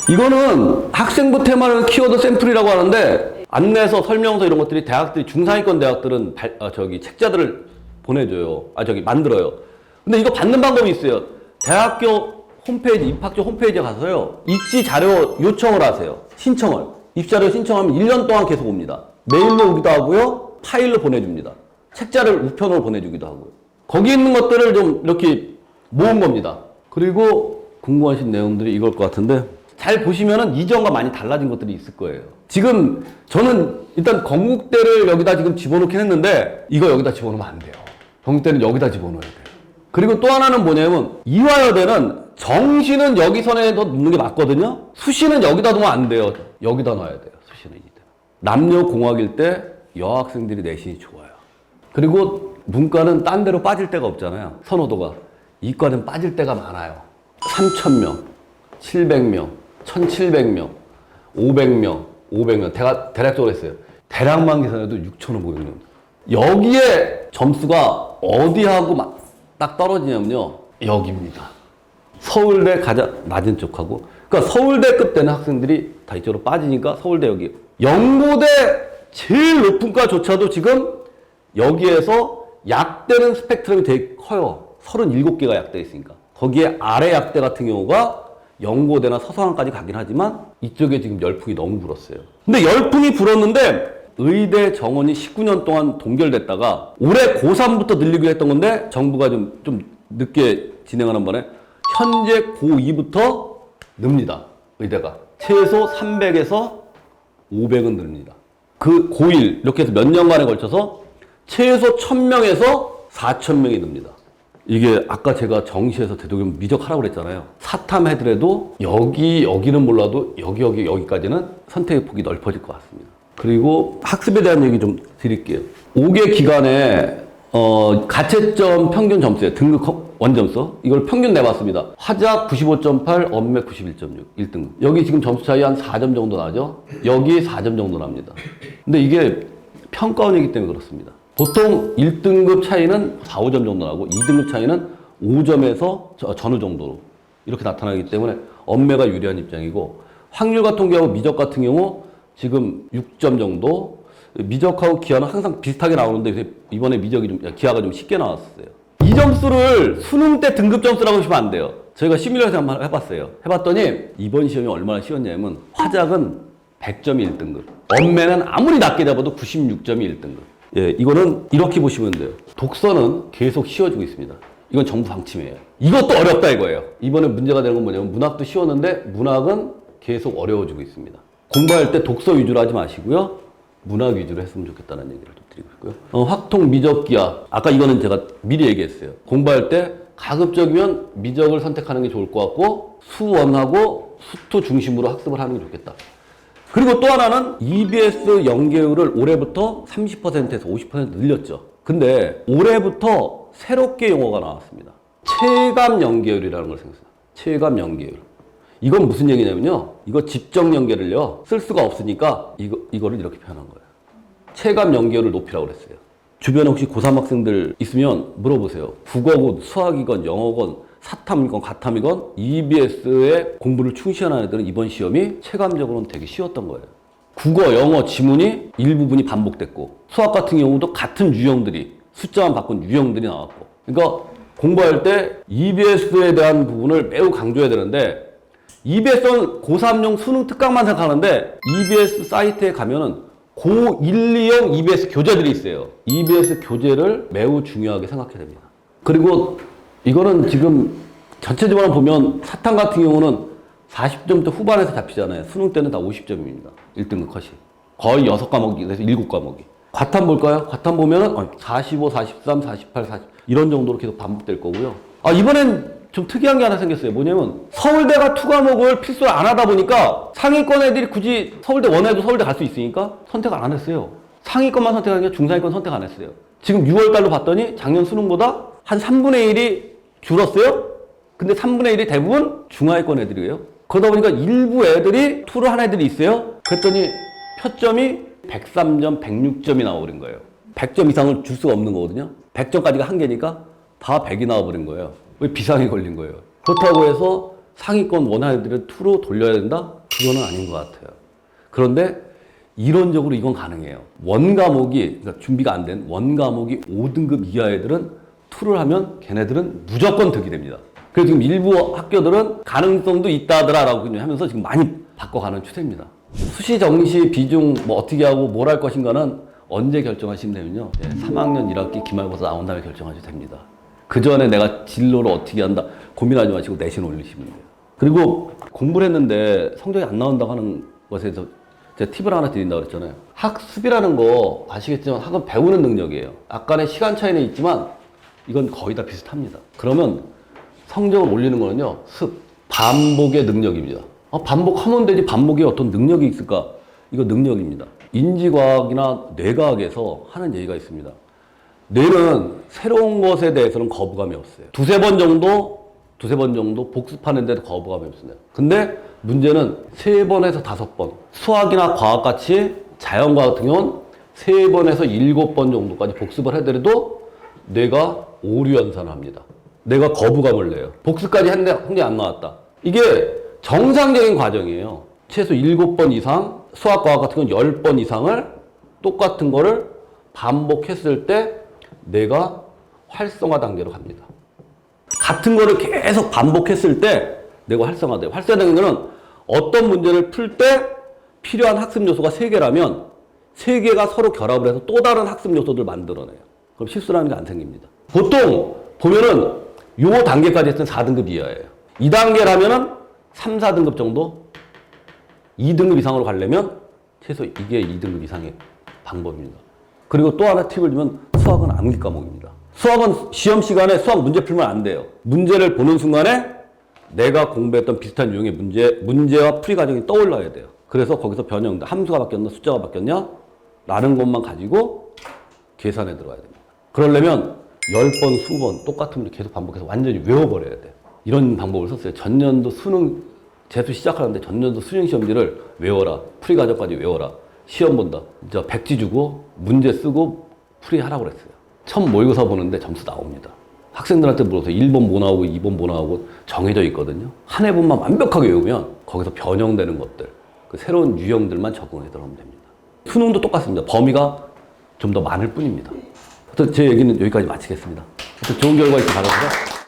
이거는 학생부 테마를 키워드 샘플이라고 하는데 안내서, 설명서 이런 것들이 대학들이 중상위권 대학들은 책자들을 보내줘요. 만들어요. 근데 이거 받는 방법이 있어요. 대학교 홈페이지, 입학처 홈페이지에 가서요. 입시 자료 요청을 하세요. 신청을. 입시 자료 신청하면 1년 동안 계속 옵니다. 메일로 오기도 하고요. 파일로 보내줍니다. 책자를 우편으로 보내주기도 하고요. 거기 있는 것들을 좀 이렇게 모은 겁니다. 그리고 궁금하신 내용들이 이걸 것 같은데 잘 보시면은 이전과 많이 달라진 것들이 있을 거예요. 지금 저는 일단 건국대를 여기다 지금 집어넣긴 했는데 이거 여기다 집어넣으면 안 돼요. 건국대는 여기다 집어넣어야 돼요. 그리고 또 하나는 뭐냐면 이화여대는 정시는 여기선에 더 넣는 게 맞거든요. 수시는 여기다 두면 안 돼요. 여기다 넣어야 돼요. 수시는 이때. 남녀공학일 때 여학생들이 내신이 좋아요. 그리고 문과는 딴 데로 빠질 데가 없잖아요. 선호도가. 이과는 빠질 데가 많아요. 3,000명, 700명, 1,700명, 500명, 500명. 대략적으로 했어요. 대략만 계산해도 6,500명. 여기에 점수가 어디하고 딱 떨어지냐면요. 여기입니다. 서울대 가장 낮은 쪽하고. 그러니까 서울대급 되는 학생들이 다 이쪽으로 빠지니까 서울대 여기. 연고대 제일 높은 과조차도 지금 여기에서 약대는 스펙트럼이 되게 커요. 37개가 약대 있으니까. 거기에 아래 약대 같은 경우가 연고대나 서성한까지 가긴 하지만 이쪽에 지금 열풍이 너무 불었어요. 근데 열풍이 불었는데 의대 정원이 19년 동안 동결됐다가 올해 고3부터 늘리기로 했던 건데 정부가 좀 늦게 진행하는 바람에 현재 고2부터 늡니다. 의대가. 최소 300에서 500은 늘립니다. 그 고1 이렇게 해서 몇 년간에 걸쳐서 최소 1,000명에서 4,000명이 늡니다. 이게 아까 제가 정시에서 되도록이면 미적하라고 그랬잖아요. 사탐해더라도 여기는 몰라도 여기까지는 선택의 폭이 넓어질 것 같습니다. 그리고 학습에 대한 얘기 좀 드릴게요. 5개 기간에 가채점 평균 점수예요. 등급 원점수. 이걸 평균 내봤습니다. 화작 95.8, 언맥 91.6, 1등급. 여기 지금 점수 차이 한 4점 정도 나죠? 여기 4점 정도 납니다. 근데 이게 평가원이기 때문에 그렇습니다. 보통 1등급 차이는 4, 5점 정도 나고 2등급 차이는 5점에서 전후 정도로 이렇게 나타나기 때문에 언매가 유리한 입장이고 확률 같은 경우 미적 같은 경우 지금 6점 정도 미적하고 기하는 항상 비슷하게 나오는데 이번에 기하가 좀 쉽게 나왔어요. 이 점수를 수능 때 등급 점수라고 하시면 안 돼요. 저희가 시뮬레이션 한번 해봤어요. 해봤더니 이번 시험이 얼마나 쉬웠냐면 화작은 100점이 1등급, 언매는 아무리 낮게 잡아도 96점이 1등급. 예, 이거는 이렇게 보시면 돼요. 독서는 계속 쉬워지고 있습니다. 이건 정부 방침이에요. 이것도 어렵다 이거예요. 이번에 문제가 되는 건 뭐냐면 문학도 쉬웠는데 문학은 계속 어려워지고 있습니다. 공부할 때 독서 위주로 하지 마시고요. 문학 위주로 했으면 좋겠다는 얘기를 좀 드리고 있고요. 확통, 미적, 기하. 아까 이거는 제가 미리 얘기했어요. 공부할 때 가급적이면 미적을 선택하는 게 좋을 것 같고 수원하고 수투 중심으로 학습을 하는 게 좋겠다. 그리고 또 하나는 EBS 연계율을 올해부터 30%에서 50% 늘렸죠. 근데 올해부터 새롭게 용어가 나왔습니다. 체감 연계율이라는 걸 생각했어요. 체감 연계율. 이건 무슨 얘기냐면요. 이거 집정 연계를요. 쓸 수가 없으니까 이거를 이렇게 표현한 거예요. 체감 연계율을 높이라고 그랬어요. 주변에 혹시 고3 학생들 있으면 물어보세요. 국어건, 수학이건, 영어건, 사탐이건 가탐이건 EBS의 공부를 충실한 애들은 이번 시험이 체감적으로는 되게 쉬웠던 거예요. 국어, 영어, 지문이 일부분이 반복됐고 수학 같은 경우도 같은 유형들이 숫자만 바꾼 유형들이 나왔고 그러니까 공부할 때 EBS에 대한 부분을 매우 강조해야 되는데 EBS는 고3용 수능 특강만 생각하는데 EBS 사이트에 가면은 고1, 2용 EBS 교재들이 있어요. EBS 교재를 매우 중요하게 생각해야 됩니다. 그리고 이거는 지금 전체적으로 보면 사탐 같은 경우는 40점대 후반에서 잡히잖아요. 수능 때는 다 50점입니다. 1등급 컷이. 거의 6과목에서 7과목이. 과탐 볼까요? 과탐 보면은 45, 43, 48, 40 이런 정도로 계속 반복될 거고요. 이번엔 좀 특이한 게 하나 생겼어요. 뭐냐면 서울대가 2과목을 필수로 안 하다 보니까 상위권 애들이 굳이 서울대 원해도 서울대 갈 수 있으니까 선택 안 했어요. 상위권만 선택한 게 중상위권 선택 안 했어요. 지금 6월달로 봤더니 작년 수능보다 한 3분의 1이 줄었어요. 근데 3분의 1이 대부분 중하위권 애들이에요. 그러다 보니까 일부 애들이 투를 한 애들이 있어요. 그랬더니 표점이 103점, 106점이 나와버린 거예요. 100점 이상을 줄 수가 없는 거거든요. 100점까지가 한계니까 다 100이 나와버린 거예요. 왜 비상이 걸린 거예요. 그렇다고 해서 상위권 원하는 애들을 2로 돌려야 된다? 그거는 아닌 것 같아요. 그런데 이론적으로 이건 가능해요. 원 과목이, 그러니까 준비가 안 된 원 과목이 5등급 이하 애들은 2를 하면 걔네들은 무조건 득이 됩니다. 그래서 지금 일부 학교들은 가능성도 있다더라라고 하면서 지금 많이 바꿔가는 추세입니다. 수시, 정시, 비중 뭐 어떻게 하고 뭘 할 것인가는 언제 결정하시면 되면요. 3학년 1학기 기말고사 나온 다음에 결정하셔도 됩니다. 그 전에 내가 진로를 어떻게 한다 고민하지 마시고 내신 올리시면 돼요. 그리고 공부를 했는데 성적이 안 나온다고 하는 것에 대해서 제가 팁을 하나 드린다고 그랬잖아요. 학습이라는 거 아시겠지만 학은 배우는 능력이에요. 약간의 시간 차이는 있지만 이건 거의 다 비슷합니다. 그러면 성적을 올리는 거는요, 반복의 능력입니다. 반복하면 되지 반복에 어떤 능력이 있을까? 이거 능력입니다. 인지과학이나 뇌과학에서 하는 얘기가 있습니다. 뇌는 새로운 것에 대해서는 거부감이 없어요. 두세 번 정도 복습하는 데도 거부감이 없습니다. 근데 문제는 3번에서 5번. 수학이나 과학같이 자연과학 같은 경우는 3번에서 7번 정도까지 복습을 해더라도 뇌가 오류 연산을 합니다. 뇌가 거부감을 내요. 복습까지 했는데 성적이 안 나왔다. 이게 정상적인 과정이에요. 최소 7번 이상, 수학, 과학 같은 경우는 10번 이상을 똑같은 거를 반복했을 때 뇌가 활성화 단계로 갑니다. 같은 거를 계속 반복했을 때 뇌가 활성화돼요. 활성화되는 거는 어떤 문제를 풀 때 필요한 학습 요소가 3개라면 3개가 서로 결합을 해서 또 다른 학습 요소들을 만들어내요. 그럼 실수라는 게 안 생깁니다. 보통 보면은 요 단계까지 했을 때 4등급 이하예요. 2단계라면은 3, 4등급 정도? 2등급 이상으로 가려면 최소 이게 2등급 이상의 방법입니다. 그리고 또 하나 팁을 주면 수학은 암기 과목입니다. 수학은 시험 시간에 수학 문제 풀면 안 돼요. 문제를 보는 순간에 내가 공부했던 비슷한 유형의 문제와 풀이 과정이 떠올라야 돼요. 그래서 거기서 변형돼. 함수가 바뀌었나 숫자가 바뀌었냐? 라는 것만 가지고 계산에 들어가야 됩니다. 그러려면 10번, 20번 똑같은 문제 계속 반복해서 완전히 외워버려야 돼요. 이런 방법을 썼어요. 전년도 수능 재수 시작하는데 전년도 수능 시험지를 외워라. 풀이 과정까지 외워라. 시험 본다. 이제 백지 주고 문제 쓰고 풀이하라고 그랬어요. 처음 모의고사 보는데 점수 나옵니다. 학생들한테 물어서 1번 뭐 나오고 2번 뭐 나오고 정해져 있거든요. 한 해분만 완벽하게 외우면 거기서 변형되는 것들, 그 새로운 유형들만 적응해 들어오면 됩니다. 수능도 똑같습니다. 범위가 좀 더 많을 뿐입니다. 제 얘기는 여기까지 마치겠습니다. 좋은 결과 있길 바랍니다.